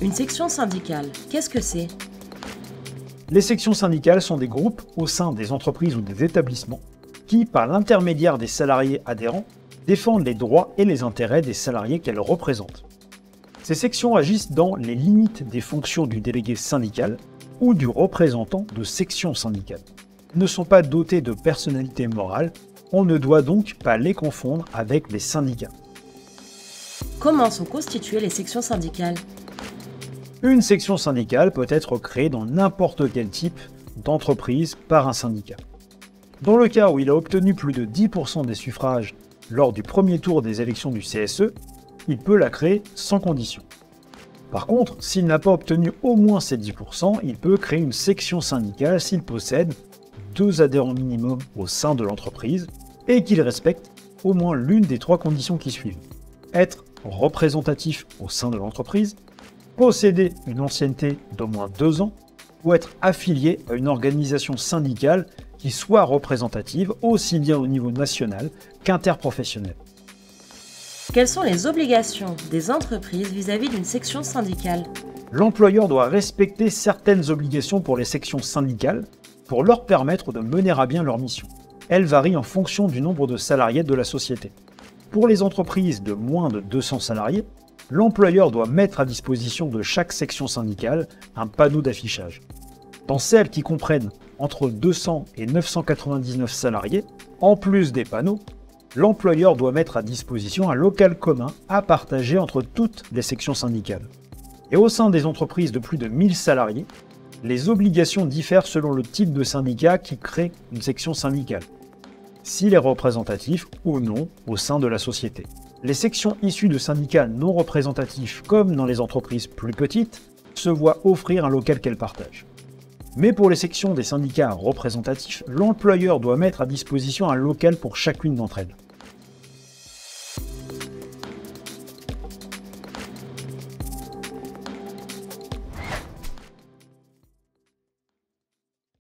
Une section syndicale, qu'est-ce que c'est? Les sections syndicales sont des groupes au sein des entreprises ou des établissements qui, par l'intermédiaire des salariés adhérents, défendent les droits et les intérêts des salariés qu'elles représentent. Ces sections agissent dans les limites des fonctions du délégué syndical ou du représentant de section syndicale. Elles ne sont pas dotées de personnalité morale, on ne doit donc pas les confondre avec les syndicats. Comment sont constituées les sections syndicales? Une section syndicale peut être créée dans n'importe quel type d'entreprise par un syndicat. Dans le cas où il a obtenu plus de 10% des suffrages lors du premier tour des élections du CSE, il peut la créer sans condition. Par contre, s'il n'a pas obtenu au moins ces 10%, il peut créer une section syndicale s'il possède 2 adhérents minimum au sein de l'entreprise et qu'il respecte au moins l'une des 3 conditions qui suivent. Être représentatif au sein de l'entreprise, posséder une ancienneté d'au moins 2 ans ou être affilié à une organisation syndicale qui soit représentative aussi bien au niveau national qu'interprofessionnel. Quelles sont les obligations des entreprises vis-à-vis d'une section syndicale? L'employeur doit respecter certaines obligations pour les sections syndicales pour leur permettre de mener à bien leur mission. Elles varient en fonction du nombre de salariés de la société. Pour les entreprises de moins de 200 salariés, l'employeur doit mettre à disposition de chaque section syndicale un panneau d'affichage. Dans celles qui comprennent entre 200 et 999 salariés, en plus des panneaux, l'employeur doit mettre à disposition un local commun à partager entre toutes les sections syndicales. Et au sein des entreprises de plus de 1000 salariés, les obligations diffèrent selon le type de syndicat qui crée une section syndicale, s'il est représentatif ou non au sein de la société. Les sections issues de syndicats non représentatifs, comme dans les entreprises plus petites, se voient offrir un local qu'elles partagent. Mais pour les sections des syndicats représentatifs, l'employeur doit mettre à disposition un local pour chacune d'entre elles.